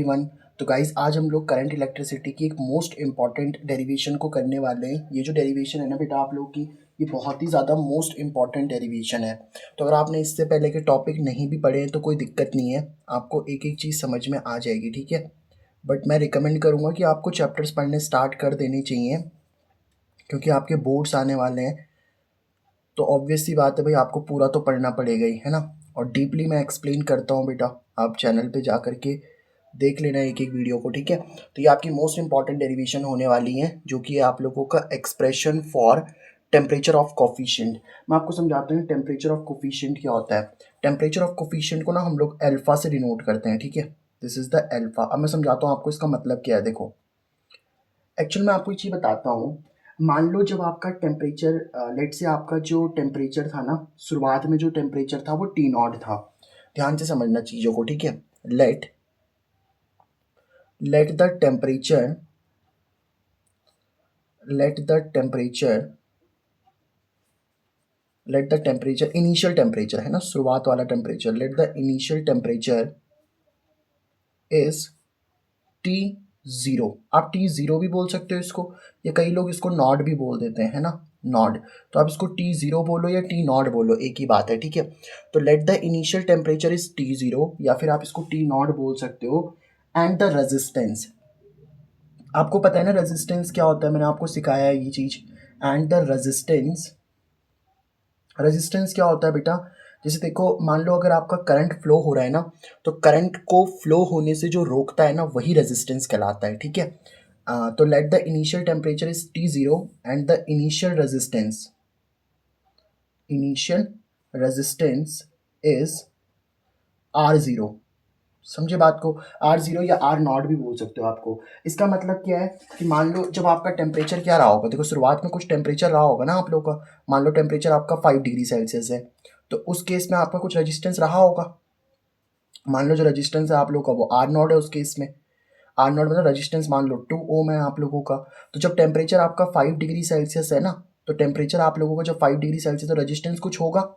One. तो guys आज हम लोग करंट इलेक्ट्रिसिटी की एक मोस्ट इंपॉर्टेंट डेरिवेशन को करने वाले हैं। ये जो डेरिवेशन है ना बेटा आप लोग की, ये बहुत ही ज़्यादा मोस्ट इंपॉर्टेंट डेरिवेशन है। तो अगर आपने इससे पहले के टॉपिक नहीं भी पढ़े हैं तो कोई दिक्कत नहीं है, आपको एक एक चीज़ समझ में आ जाएगी, ठीक है। बट मैं रिकमेंड करूँगा कि आपको चैप्टर्स पढ़ने स्टार्ट कर देने चाहिए, क्योंकि आपके बोर्ड्स आने वाले हैं। तो ऑब्वियस सी बात है भाई, आपको पूरा तो पढ़ना पड़ेगा ही, है ना। और डीपली मैं एक्सप्लेन करता हूँ बेटा, आप चैनल पे जा करके देख लेना एक एक वीडियो को, ठीक है। तो ये आपकी मोस्ट इंपॉर्टेंट डेरिवेशन होने वाली है, जो कि है आप लोगों का expression for temperature of coefficient. मैं आपको समझाता हूँ टेम्परेचर ऑफ कोफिशिएंट क्या होता है। टेम्परेचर ऑफ कोफिशिएंट को ना हम लोग अल्फा से डिनोट करते हैं, ठीक है। This is the alpha. अब मैं समझाता हूँ आपको इसका मतलब क्या है। देखो एक्चुअल में आपको एक चीज़ बताता हूँ। मान लो जब आपका टेम्परेचर, लेट से आपका जो टेम्परेचर था ना, शुरुआत में जो टेम्परेचर था वो टी नॉट था। ध्यान से समझना चीज़ों को, ठीक है। Let let the temperature let the temperature let the temperature initial temperature है ना, शुरुआत वाला temperature. Let the initial temperature is T zero. आप टी ज़ीरो भी बोल सकते हो इसको, या कई लोग इसको नॉट भी बोल देते हैं, है ना, नॉट। तो आप इसको टी ज़ीरो बोलो या टी नॉट बोलो, एक ही बात है, ठीक है। तो let the initial temperature is T zero, या फिर आप इसको टी नॉट बोल सकते हो। एंड द रेजिस्टेंस, आपको पता है ना रेजिस्टेंस क्या होता है, मैंने आपको सिखाया है ये चीज़। एंड द रेजिस्टेंस, रेजिस्टेंस क्या होता है बेटा, जैसे देखो मान लो अगर आपका करंट फ्लो हो रहा है ना, तो करंट को फ्लो होने से जो रोकता है ना, वही रेजिस्टेंस कहलाता है, ठीक है। तो let the initial temperature is T zero and the initial resistance is R zero. समझे बात को, आर ज़ीरो या आर नॉट भी बोल सकते हो आपको। इसका मतलब क्या है कि मान लो जब आपका टेम्परेचर क्या रहा होगा, देखो शुरुआत में कुछ टेम्परेचर रहा होगा ना आप लोगों का। मान लो टेम्परेचर आपका 5 डिग्री सेल्सियस है, तो उस केस में आपका कुछ रेजिस्टेंस रहा होगा। मान लो जो रेजिस्टेंस है आप लोगों का वो आर नॉट है उस केस में। आर नॉट मतलब रेजिस्टेंस मान लो 2 ओम है आप लोगों का। तो जब टेम्परेचर आपका 5 डिग्री सेल्सियस है ना, तो टेम्परेचर आप लोगों का जब 5 डिग्री सेल्सियस, तो रेजिस्टेंस कुछ होगा।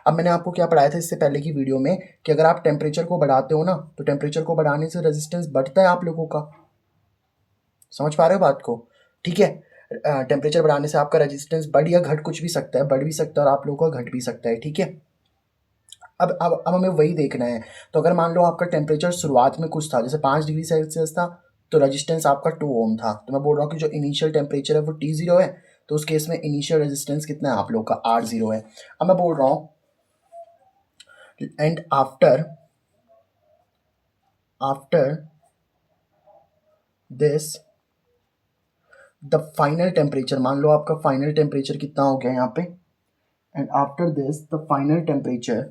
अब मैंने आपको क्या पढ़ाया था इससे पहले की वीडियो में, कि अगर आप टेम्परेचर को बढ़ाते हो ना, तो टेम्परेचर को बढ़ाने से रेजिस्टेंस बढ़ता है आप लोगों का। समझ पा रहे हो बात को, ठीक है। टेम्परेचर बढ़ाने से आपका रेजिस्टेंस बढ़ या घट, कुछ भी सकता है, बढ़ भी सकता है और आप लोगों का घट भी सकता है, ठीक है। अब हमें वही देखना है। तो अगर मान लो आपका टेम्परेचर शुरुआत में कुछ था, जैसे 5 डिग्री सेल्सियस था, तो रेजिस्टेंस आपका 2 ओम था। तो मैं बोल रहा हूँ कि जो इनिशियल टेम्परेचर है वो टी ज़ीरो है, तो उस केस में इनिशियल रेजिस्टेंस कितना है आप लोग का, आर ज़ीरो है। अब मैं बोल रहा हूँ and after this the final temperature, मान लो आपका फाइनल टेम्परेचर कितना हो गया यहाँ पे। And after this the final temperature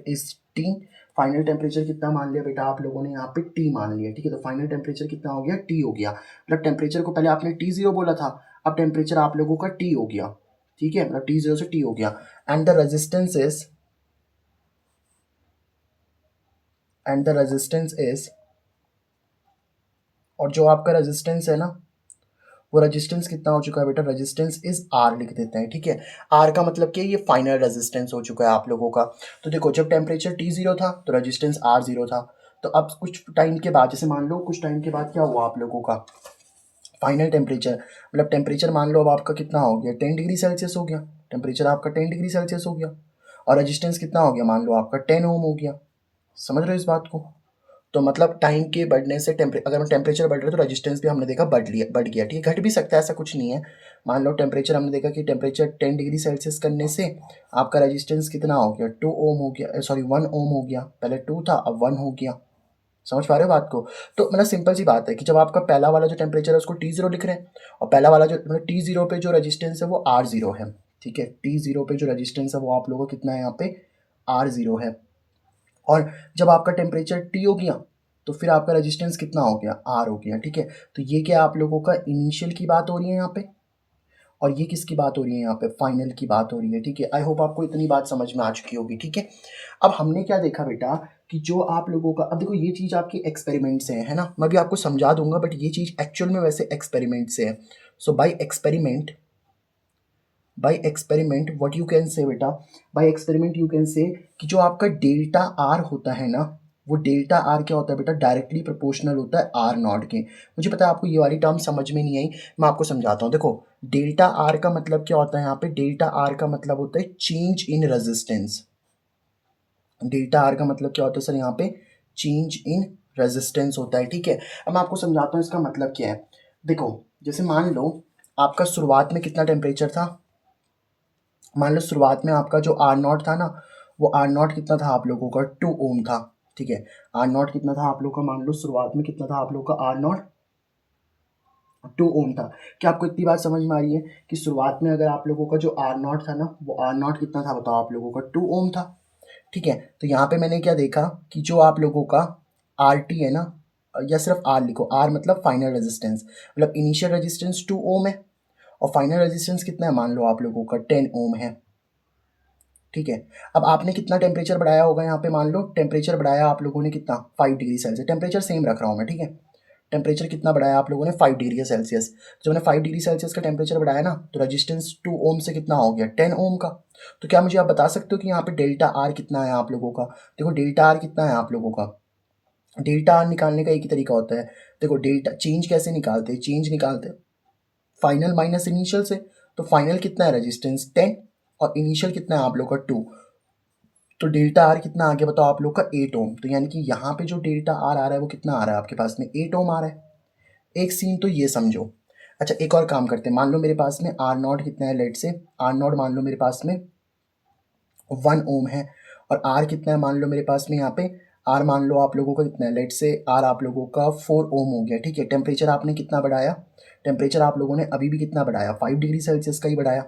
is T. Final temperature कितना मान लिया बेटा आप लोगों ने, यहाँ पे टी मान लिया, ठीक है। तो फाइनल टेम्परेचर कितना हो गया, टी हो गया। मतलब टेम्परेचर को पहले आपने टी ज़ीरो बोला था, अब टेम्परेचर आप लोगों का टी हो गया, ठीक है। मतलब टी ज़ीरो से टी हो गया। एंड द रेजिस्टेंस इज और जो आपका रेजिस्टेंस है ना, वो रेजिस्टेंस कितना हो चुका है बेटा, रेजिस्टेंस इज आर लिख देते हैं, ठीक है। आर का मतलब क्या है, ये फाइनल रेजिस्टेंस हो चुका है आप लोगों का। तो देखो जब टेम्परेचर टी ज़ीरो था तो रेजिस्टेंस आर ज़ीरो था। तो अब कुछ टाइम के बाद, जैसे मान लो कुछ टाइम के बाद क्या हुआ आप लोगों का, फाइनल टेम्परेचर, मतलब टेम्परेचर मान लो अब आपका कितना हो गया, 10 डिग्री सेल्सियस हो गया। टेम्परेचर आपका 10 डिग्री सेल्सियस हो गया, और रेजिस्टेंस कितना हो गया, मान लो आपका 10 ओम हो गया। समझ रहे हो इस बात को। तो मतलब टाइम के बढ़ने से अगर टेम्परेचर बढ़ रहा है तो रेजिस्टेंस भी हमने देखा बढ़ गया, ठीक है। घट भी सकता है, ऐसा कुछ नहीं है। मान लो टेम्परेचर हमने देखा कि टेम्परेचर 10 डिग्री सेल्सियस करने से आपका रेजिस्टेंस कितना हो गया, 2 ओम हो गया, सॉरी 1 ओम हो गया। पहले 2 था अब 1 हो गया। समझ पा रहे हो बात को। तो मतलब सिंपल सी बात है कि जब आपका पहला वाला जो टेम्परेचर है उसको टी ज़ीरो लिख रहे हैं, और पहला वाला जो मतलब टी ज़ीरो पे जो रेजिस्टेंस है वो आर ज़ीरो है, ठीक है। टी ज़ीरो पे जो रेजिस्टेंस है वो आप लोगों को कितना है यहाँ पे, आर ज़ीरो है। और जब आपका टेम्परेचर टी हो गया तो फिर आपका रेजिस्टेंस कितना हो गया, आर हो गया, ठीक है। तो ये क्या आप लोगों का इनिशियल की बात हो रही है यहाँ पे, और ये किसकी बात हो रही है यहाँ पे, फाइनल की बात हो रही है, ठीक है। आई होप आपको इतनी बात समझ में आ चुकी होगी, ठीक है। अब हमने क्या देखा बेटा, कि जो आप लोगों का, अब देखो ये चीज़ आपकी एक्सपेरिमेंट से है ना, मैं भी आपको समझा दूंगा, बट ये चीज़ एक्चुअल में वैसे एक्सपेरिमेंट से है। So by by experiment what you can say बेटा, बाय एक्सपेरिमेंट यू कैन से कि जो आपका डेल्टा आर होता है ना, वो डेल्टा आर क्या होता है बेटा, डायरेक्टली प्रोपोर्शनल होता है आर नॉट के। मुझे पता है आपको ये वाली टर्म समझ में नहीं आई, मैं आपको समझाता हूँ। देखो डेल्टा आर का मतलब क्या होता है, यहाँ पे डेल्टा आर का मतलब होता है change in resistance. Delta R का मतलब क्या होता है सर, यहाँ पे चेंज इन रेजिस्टेंस होता है, ठीक है। अब मैं आपको समझाता हूँ इसका मतलब क्या है। देखो जैसे मान लो आपका शुरुआत में कितना टेम्परेचर था, मान लो शुरुआत में आपका जो आर नॉट था ना, वो आर नॉट कितना था आप लोगों का, 2 ओम था, ठीक है। आर नॉट कितना था आप लोग का, मान लो शुरुआत में कितना था आप लोग का, आर नॉट 2 ओम था। क्या आपको इतनी बात समझ में आ रही है कि शुरुआत में अगर आप लोगों का जो आर नॉट था ना, वो आर नॉट कितना था बताओ आप लोगों का, 2 ओम था, ठीक है। तो यहाँ पे मैंने क्या देखा कि जो आप लोगों का आर टी है ना, या सिर्फ आर लिखो, आर मतलब फाइनल रेजिस्टेंस, मतलब इनिशियल रेजिस्टेंस 2 ओम है और फाइनल रेजिस्टेंस कितना है मान लो आप लोगों का 10 ओम है, ठीक है। अब आपने कितना टेम्परेचर बढ़ाया होगा, यहाँ पे मान लो टेम्परेचर बढ़ाया आप लोगों ने कितना, 5 डिग्री सेल्सियस, टेम्परेचर सेम रख रहा हूँ मैं, ठीक है। टेम्परेचर कितना बढ़ाया आप लोगों ने, 5 डिग्री सेल्सियस। जब मैंने 5 डिग्री सेल्सियस का टेम्परेचर बढ़ाया ना, तो रेजिस्टेंस 2 ओम से कितना हो गया, 10 ओम का। तो क्या मुझे आप बता सकते हो कि यहाँ पे डेल्टा आर कितना है आप लोगों का। देखो डेल्टा आर कितना है आप लोगों का, डेल्टा आर निकालने का एक ही तरीका होता है। देखो डेल्टा चेंज कैसे निकालते हैं, चेंज निकालते हैं फाइनल माइनस इनिशियल से। तो फाइनल कितना है रेजिस्टेंस 10 और इनिशियल कितना है आप लोग का 2, तो डेल्टा आर कितना आ गया बताओ आप लोग का 8 ओम। तो यानी कि यहाँ पे जो डेल्टा आर आ रहा है वो कितना आ रहा है आपके पास में, 8 ओम आ रहा है। एक सीन तो ये समझो। अच्छा एक और काम करते हैं, मान लो मेरे पास में आर नॉट कितना है, लेट से आर नॉट मान लो मेरे पास में 1 ओम है, और आर कितना है मान लो मेरे पास में यहाँ पे, आर मान लो आप लोगों का कितना है, लेट से आर आप लोगों का 4 ओम हो गया, ठीक है। टेम्परेचर आपने कितना बढ़ाया, टेम्परेचर आप लोगों ने अभी भी कितना बढ़ाया, 5 डिग्री सेल्सियस का ही बढ़ाया।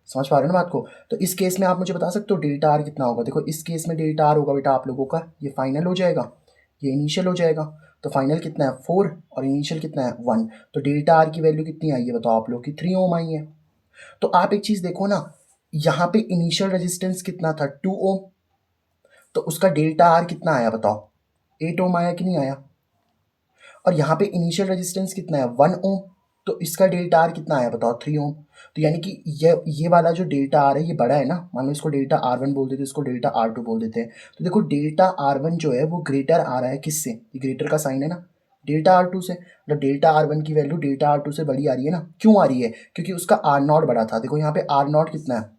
समझ पा रहे हो ना बात को। तो इस केस में आप मुझे बता सकते हो डेल्टा आर कितना होगा। देखो इस केस में डेल्टा आर होगा बेटा आप लोगों का, ये फाइनल हो जाएगा, ये इनिशियल हो जाएगा। तो फाइनल कितना है 4 और इनिशियल कितना है 1। तो डेल्टा आर की वैल्यू कितनी आई है बताओ आप लोग की, 3 ओम आई है। तो आप एक चीज़ देखो ना, यहाँ पे इनिशियल रेजिस्टेंस कितना था, 2 ओम, तो उसका डेल्टा आर कितना आया बताओ, 8 ओम आया कि नहीं आया। और यहाँ पे इनिशियल रेजिस्टेंस कितना है 1 ओम, तो इसका डेल्टा आर कितना आया बताओ, 3 ओम। तो यानी कि ये वाला जो डेल्टा आर है ये बड़ा है ना, मान लो इसको डेल्टा आर वन बोल देते हैं, इसको डेल्टा आर टू बोल देते हैं। तो देखो डेल्टा आर वन जो है वो ग्रेटर आ रहा है किससे, ये ग्रेटर का साइन है ना, डेल्टा आर टू से। मतलब डेल्टा आर वन की वैल्यू डेल्टा आर टू से बड़ी आ रही है ना, क्यों आ रही है, क्योंकि उसका आर नॉट बड़ा था। देखो यहाँ पे आर नॉट कितना है,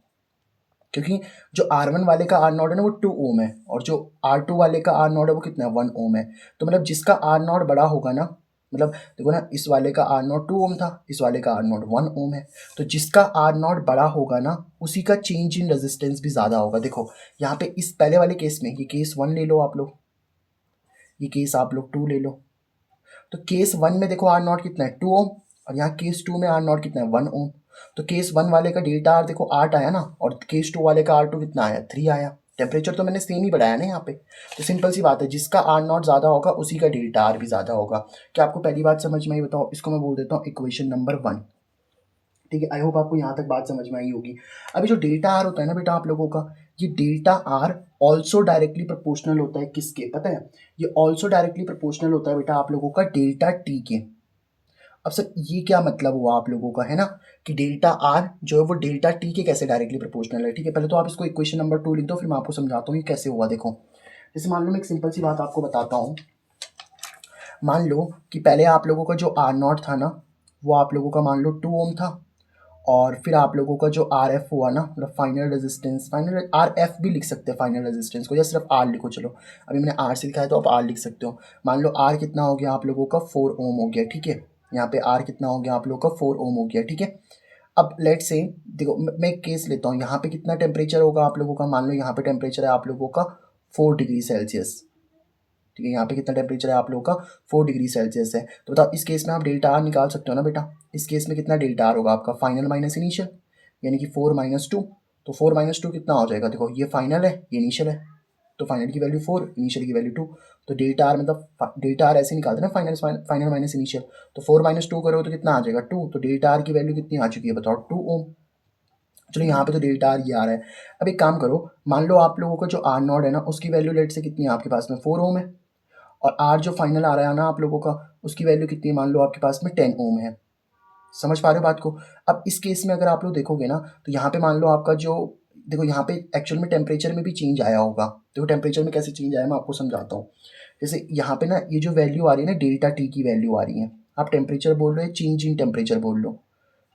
क्योंकि जो आर वन वाले का आर नॉट है ना वो 2 ओम है, और जो आर टू वाले का आर नॉट है वो कितना है 1 ओम है। तो मतलब जिसका आर नॉट बड़ा होगा ना, मतलब देखो ना इस वाले का आर नॉट 2 ओम था, इस वाले का आर नॉट 1 ओम है। तो जिसका आर नॉट बड़ा होगा ना उसी का चेंज इन रेजिस्टेंस भी ज़्यादा होगा। देखो यहाँ पे इस पहले वाले केस में, ये केस 1 ले लो आप लोग, ये केस आप लोग 2 ले लो। तो केस 1 में देखो आर नॉट कितना है 2 ओम, और यहाँ केस 2 में आर नॉट कितना है 1 ओम। तो केस 1 वाले का डेल्टा आर देखो 8 आया ना, और केस 2 वाले का आर टू कितना आया 3 आया। टेम्परेचर तो मैंने सेम ही बढ़ाया ना यहाँ पे। तो सिंपल सी बात है, जिसका आर नॉट ज़्यादा होगा उसी का डेल्टा आर भी ज़्यादा होगा। क्या आपको पहली बात समझ में आई बताओ, इसको मैं बोल देता हूँ इक्वेशन नंबर 1, ठीक है। आई होप आपको यहाँ तक बात समझ में आई होगी। अभी जो डेल्टा आर होता है ना बेटा आप लोगों का, ये delta R also directly proportional होता है किसके पता है, ये ऑल्सो डायरेक्टली प्रोपोर्शनल होता है बेटा आप लोगों का डेल्टा टी के। अब सर ये क्या मतलब हुआ आप लोगों का, है ना, कि डेल्टा आर जो है वो डेल्टा टी के कैसे डायरेक्टली प्रोपोर्शनल है, ठीक है। पहले तो आप इसको इक्वेशन नंबर 2 लिख दो, फिर मैं आपको समझाता हूँ ये कैसे हुआ। देखो जैसे मान लो मैं एक सिंपल सी बात आपको बताता हूँ। मान लो कि पहले आप लोगों का जो आर नॉट था ना, वो आप लोगों का मान लो 2 ओम था, और फिर आप लोगों का जो आर एफ हुआ ना, मतलब final resistance, final R F भी लिख सकते हैं फाइनल रेजिस्टेंस को, या सिर्फ आर लिखो। चलो अभी मैंने आर से लिखा है तो आप आर लिख सकते हो। मान लो आर कितना हो गया आप लोगों का 4 ओम हो गया, ठीक है। यहाँ पे आर कितना हो गया आप लोगों का 4 ओम हो गया, ठीक है। अब लेट से देखो मैं एक केस लेता हूँ, यहाँ पे कितना टेम्परेचर होगा आप लोगों का, मान लो यहाँ पे टेम्परेचर है आप लोगों का 4 डिग्री सेल्सियस, ठीक है। यहाँ पे कितना टेम्परेचर है आप लोगों का 4 डिग्री सेल्सियस है। तो बताओ इस केस में आप डेल्टा आर निकाल सकते हो ना बेटा। इस केस में कितना डेल्टा आर होगा आपका, फाइनल माइनस इनिशियल, यानी कि 4 माइनस 2। तो 4 माइनस 2 कितना हो जाएगा, देखो ये फाइनल है ये इनिशियल है, तो फाइनल की वैल्यू 4, इनिशियल की वैल्यू 2। तो डेल्टा आर मतलब डेल्टा आर ऐसे निकालते हैं ना, फाइनल माइनस इनिशियल। तो 4 माइनस 2 करो तो कितना आ जाएगा 2। तो डेल्टा आर की वैल्यू कितनी आ चुकी है बताओ 2 ओम। चलो यहाँ पे तो डेल्टा आर ये आ रहा है। अब एक काम करो, मान लो आप लोगों का जो आर नॉट है ना उसकी वैल्यू लेट से कितनी है आपके पास में 4 ओम है, और आर जो फाइनल आ रहा है ना आप लोगों का, उसकी वैल्यू कितनी है मान लो आपके पास में 10 ओम है। समझ पा रहे हो बात को? अब इस केस में अगर आप लोग देखोगे ना, तो यहाँ पे मान लो आपका जो, देखो यहाँ पे एक्चुअल में टेम्परेचर में भी चेंज आया होगा। देखो टेम्परेचर में कैसे चेंज आया मैं आपको समझाता हूँ। जैसे यहाँ पे ना ये जो वैल्यू आ रही है ना, डेल्टा टी की वैल्यू आ रही है। आप टेम्परेचर बोल लो या चेंज इन टेम्परेचर बोल लो।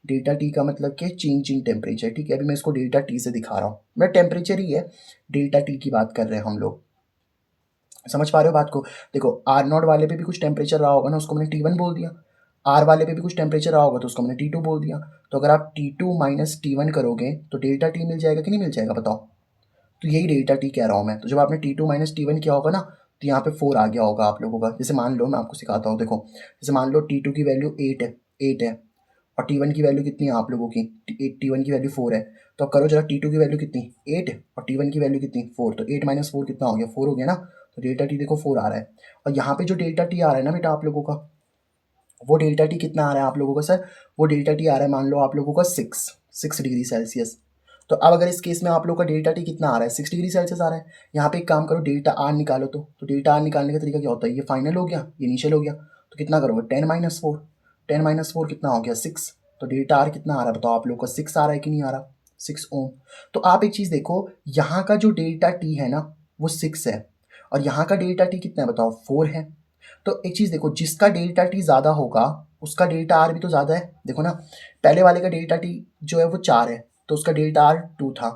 डेल्टा टी का मतलब क्या, चेंज इन टेम्परेचर, ठीक है। अभी मैं इसको डेल्टा टी से दिखा रहा हूँ, मैं टेम्परेचर ही है, डेल्टा टी की बात कर रहे हैं हम लोग। समझ पा रहे हो बात को? देखो आर नॉट वाले पे भी कुछ टेम्परेचर रहा होगा ना, उसको मैंने T1 बोल दिया। आर वाले पे भी कुछ टेम्परेचर रहा होगा तो उसको मैंने T2 बोल दिया। तो अगर आप T2 माइनस T1 करोगे तो डेल्टा टी मिल जाएगा कि नहीं मिल जाएगा बताओ? तो यही डेल्टा टी कह रहा हूँ मैं। तो जब आपने T2 माइनस T1 किया होगा ना, तो यहाँ पे 4 आ गया होगा आप लोगों का। जैसे मान लो मैं आपको सिखाता हूँ, देखो जैसे मान लो T2 की वैल्यू 8 है और T1 की वैल्यू कितनी है आप लोगों की, T1 की वैल्यू 4 है। तो अब करो जरा, T2 की वैल्यू कितनी, 8 और T1 की वैल्यू कितनी, 4। तो 8 माइनस 4 कितना हो गया, 4 हो गया ना। तो डेल्टा टी देखो 4 आ रहा है। और यहाँ पे जो डेल्टा टी आ रहा है ना बेटा आप लोगों का, वो डेल्टा टी कितना आ रहा है आप लोगों का सर, वो डेल्टा टी आ रहा है मान लो आप लोगों का 6 डिग्री सेल्सियस। तो अब अगर इस केस में आप लोगों का डेल्टा टी कितना आ रहा है, 6 डिग्री सेल्सियस आ रहा है। यहाँ पे एक काम करो, डेल्टा आर निकालो। तो डेल्टा आर निकालने का तरीका क्या होता है, ये फाइनल हो गया, ये इनिशियल हो गया। तो कितना करोगे, 10 - 4, 10 - 4 कितना हो गया, 6। तो डेल्टा आर कितना आ रहा है बताओ आप लोग का, 6 आ रहा है कि नहीं आ रहा, 6 ओम। तो आप एक चीज़ देखो, यहाँ का जो डेल्टा टी है ना वो 6 है, और यहाँ का डेल्टा टी कितना है बताओ, 4 है। तो एक चीज़ देखो, जिसका डेल्टा टी ज़्यादा होगा उसका डेल्टा आर भी तो ज़्यादा है। देखो ना, पहले वाले का डेल्टा टी जो है वो 4 है, तो उसका डेल्टा आर 2 था।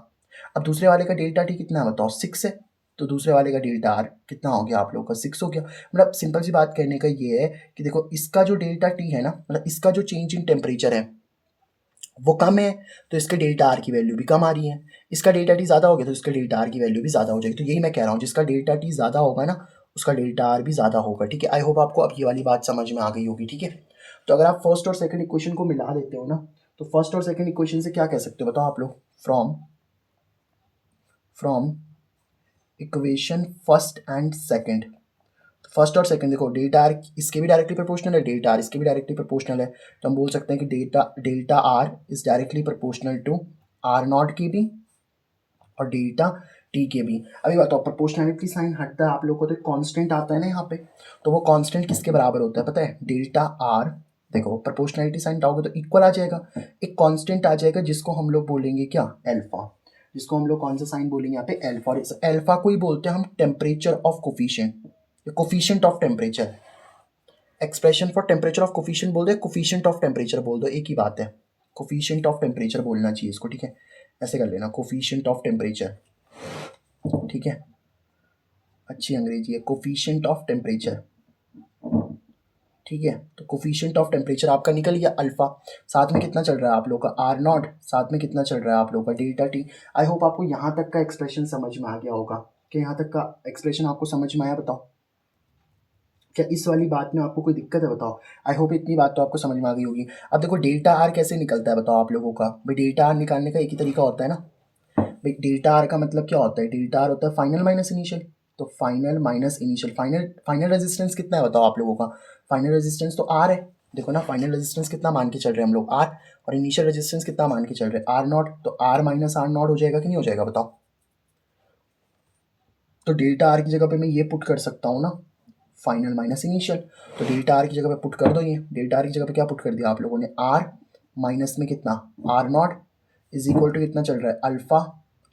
अब दूसरे वाले का डेल्टा टी कितना है बताओ, 6 है। तो दूसरे वाले का डेल्टा आर कितना हो गया आप लोग का, 6 हो गया। मतलब सिंपल सी बात कहने का ये है कि देखो इसका जो डेल्टा टी है ना, मतलब इसका जो चेंज इन टेम्परेचर है वो कम है, तो इसके डेल्टा आर की वैल्यू भी कम आ रही है। इसका डेल्टा टी ज़्यादा हो गया तो इसका डेल्टा आर की वैल्यू भी ज़्यादा हो जाएगी। तो यही मैं कह रहा हूँ, जिसका डेल्टा टी ज़्यादा होगा ना उसका डेल्टा आर भी ज़्यादा होगा, ठीक है। आई होप आपको अब ये वाली बात समझ में आ गई होगी, ठीक है। तो अगर आप फर्स्ट और सेकंड इक्वेशन को मिला देते हो ना, तो फर्स्ट और सेकंड इक्वेशन से क्या कह सकते हो बताओ आप लोग, from equation first and second. First और सेकंड देखो, डेल्टा आर इसके भी डायरेक्टली प्रोपोर्शनल है, डेल्टा आर इसके भी डायरेक्टली प्रोपोर्शनल है। तो हम बोल सकते हैं कि delta R is directly proportional to R nought के भी और डेल्टा टी के भी। अभी बताओ, प्रोपोर्शनलिटी साइन हटता है आप लोगों को तो कांस्टेंट आता है ना यहाँ पे, तो वो कांस्टेंट किसके बराबर होता है पता है, डेल्टा आर। देखो प्रोपोर्शनलिटी साइन हटाओगे तो इक्वल आ जाएगा, एक कांस्टेंट आ जाएगा जिसको हम लोग बोलेंगे क्या, अल्फा। जिसको हम लोग कौन सा साइन बोलेंगे यहाँ पे, अल्फा। और इस अल्फा को ही बोलते हैं हम temperature of coefficient, coefficient of temperature. Expression for temperature of coefficient बोल दो, कोफिशिएंट ऑफ टेम्परेचर बोल दो, एक ही बात है। कोफिशिएंट ऑफ टेम्परेचर बोलना चाहिए इसको, ठीक है। ऐसे कर लेना, कोफिशिएंट ऑफ टेम्परेचर, ठीक है। अच्छी अंग्रेजी है, कोफिशिएंट ऑफ टेम्परेचर, ठीक है। तो कोफिशिएंट ऑफ टेम्परेचर आपका निकल गया अल्फा। साथ में कितना चल रहा है आप लोग का, आर नॉट। साथ में कितना चल रहा है आप लोग का, डेल्टा टी। आई होप आपको यहाँ तक का एक्सप्रेशन समझ में आ गया होगा। कि यहाँ तक का एक्सप्रेशन आपको समझ में आया बताओ, क्या इस वाली बात में आपको कोई दिक्कत है बताओ। आई होप इतनी बात तो आपको समझ में आ गई होगी। अब देखो डेल्टा आर कैसे निकलता है बताओ आप लोगों का, भाई डेल्टा आर निकालने का एक ही तरीका होता है ना। भाई डेल्टा आर का मतलब क्या होता है, डेल्टा आर होता है फाइनल माइनस इनिशियल। तो final minus initial, final resistance कितना है बताओ आप लोगों का, फाइनल रेजिस्टेंस तो आर है। देखो ना, फाइनल रेजिस्टेंस कितना मान के चल रहे हैं हम लोग, आर। और इनिशियल रेजिस्टेंस कितना मान के चल रहे हैं, आर नॉट। तो आर माइनस आर नॉट हो जाएगा कि नहीं हो जाएगा बताओ। तो डेल्टा आर की जगह पे मैं ये पुट कर सकता हूँ ना, फाइनल माइनस इनिशियल। तो डेल्टा आर की जगह पे पुट कर दो, ये डेल्टा आर की जगह पे क्या पुट कर दिया आप लोगों ने, आर माइनस में कितना, R nought is equal to कितना चल रहा है, alpha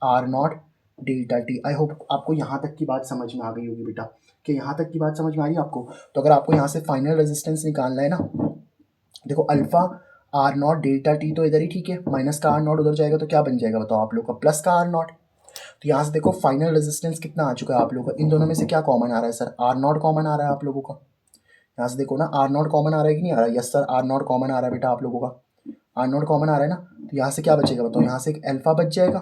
R nought delta T. I hope आपको यहाँ तक की बात समझ में आ गई होगी बेटा, कि यहाँ तक की बात समझ में आ रही है आपको। तो अगर आपको यहाँ से फाइनल रेजिस्टेंस निकालना है ना, देखो alpha R nought delta T तो इधर ही ठीक है, माइनस का आर नॉट उधर जाएगा तो क्या बन जाएगा बताओ आप लोग का, प्लस का आर नॉट। तो यहाँ से देखो फाइनल रेजिस्टेंस कितना आ चुका है आप लोगों का, इन दोनों में से क्या कॉमन आ रहा है सर, आर नॉट कॉमन आ रहा है आप लोगों का। यहाँ से देखो ना, आर नॉट कॉमन आ रहा है कि नहीं आ रहा है, yes sir are not common आ रहा है बेटा आप लोगों का, आर नॉट कॉमन आ रहा है ना। तो यहाँ से क्या बचेगा बताओ, यहाँ से एक अल्फा बच जाएगा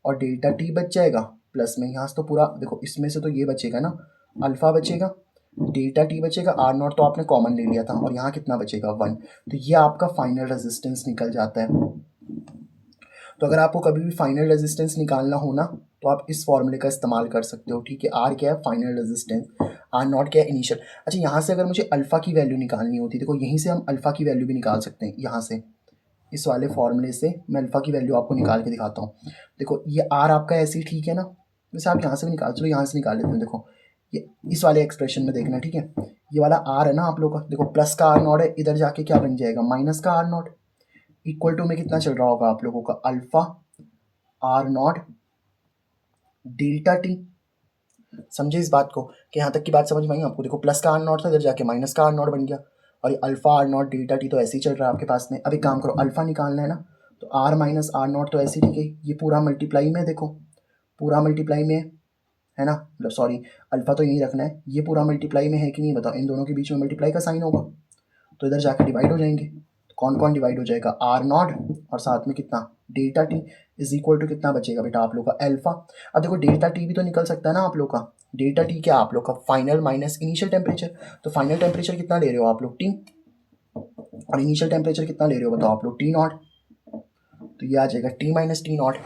और डेल्टा टी बच जाएगा, प्लस में यहाँ से तो पूरा देखो इसमें से तो ये बचेगा ना, अल्फा बचेगा, डेल्टा टी बचेगा, आर नॉट तो आपने कॉमन ले लिया था, और यहाँ कितना बचेगा 1। तो ये आपका फाइनल रेजिस्टेंस निकल जाता है। तो अगर आपको कभी भी फाइनल रेजिस्टेंस निकालना हो ना, तो आप इस फॉर्मूले का इस्तेमाल कर सकते हो, ठीक है। आर क्या है फाइनल रेजिस्टेंस, आर नॉट क्या है इनिशियल। अच्छा यहाँ से अगर मुझे अल्फा की वैल्यू निकालनी होती, देखो यहीं से हम अल्फा की वैल्यू भी निकाल सकते हैं, यहाँ से इस वाले फॉर्मूले से मैं अल्फा की वैल्यू आपको निकाल के दिखाता हूँ। देखो ये आर आपका ऐसे ही ठीक है ना, वैसे आप यहाँ से भी निकाल, चलो यहाँ से निकाल लेते हैं। देखो ये इस वाले एक्सप्रेशन में देखना, ठीक है। ये वाला आर है ना आप लोग का, देखो प्लस का आर नॉट है, इधर जाके क्या बन जाएगा माइनस का आर नॉट, इक्वल टू में कितना चल रहा होगा आप लोगों का alpha R nought delta T. समझे इस बात को कि यहाँ तक की बात समझ में आई आपको? देखो प्लस का आर नॉट था, इधर जाके माइनस का आर नॉट बन गया, और ये alpha R nought delta T तो ऐसे ही चल रहा है आपके पास में। अब एक काम करो, अल्फा निकालना है ना, तो आर माइनस आर नॉट तो ऐसे ही, ठीक है, ये पूरा मल्टीप्लाई में, देखो पूरा मल्टीप्लाई में है ना, मतलब सॉरी अल्फा तो यहीं रखना है, ये पूरा मल्टीप्लाई में है कि नहीं बताओ, इन दोनों के बीच में मल्टीप्लाई का साइन होगा, तो इधर जाके डिवाइड हो जाएंगे। तो कौन कौन डिवाइड हो जाएगा, आर नॉट और साथ में कितना delta T is equal to कितना बचेगा बेटा आप लोग का अल्फा। अब देखो डेल्टा टी भी तो निकल सकता है ना आप लोग का, डेल्टा टी क्या आप लोग का फाइनल माइनस इनिशियल टेम्परेचर, तो फाइनल टेम्परेचर कितना ले रहे हो आप लोग टी, और इनिशियल टेम्परेचर कितना ले रहे हो बताओ आप लोग टी नॉट, तो ये आ जाएगा टी माइनस टी नॉट,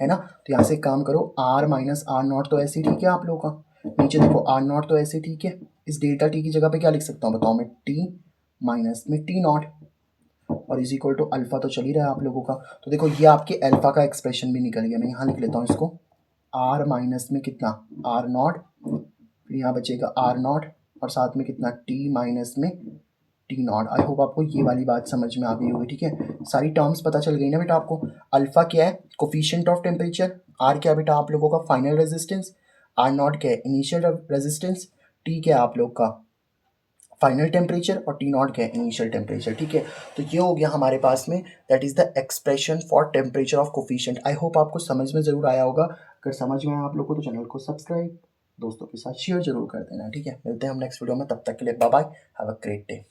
है ना। तो यहाँ से एक काम करो, आर माइनस आर नॉट तो ऐसे ठीक है आप लोगों का, नीचे देखो आर नॉट तो ऐसे ठीक है, इस डेल्टा टी की जगह पे क्या लिख सकता हूँ बताओ मैं, टी माइनस में टी नॉट, और इज इक्वल टू अल्फा तो चल ही रहा है आप लोगों का। तो देखो ये आपके अल्फा का एक्सप्रेशन भी निकल गया, मैं यहाँ लिख लेता हूँ इसको, आर माइनस में कितना आर नॉट, फिर यहाँ बचेगा आर नॉट और साथ में कितना टी माइनस में टी नॉट। आई होप आपको ये वाली बात समझ में आ गई होगी, ठीक है, सारी टर्म्स पता चल गई ना बेटा आपको। अल्फा क्या है, कोफिशिएंट ऑफ टेम्परेचर, आर क्या है बेटा आप लोगों का फाइनल रेजिस्टेंस, आर नॉट क्या है इनिशियल रेजिस्टेंस, टी क्या है आप लोग का फाइनल टेम्परेचर, और टी नॉट क्या है इनिशियल टेम्परेचर, ठीक है। तो ये हो गया हमारे पास में, that is the expression for temperature of coefficient. I hope आपको समझ में जरूर आया होगा, अगर समझ में आया आप लोग को तो चैनल को सब्सक्राइब दोस्तों के साथ शेयर जरूर कर देना, ठीक है। मिलते हैं हम नेक्स्ट वीडियो में, तब तक के लिए bye bye, have a great day.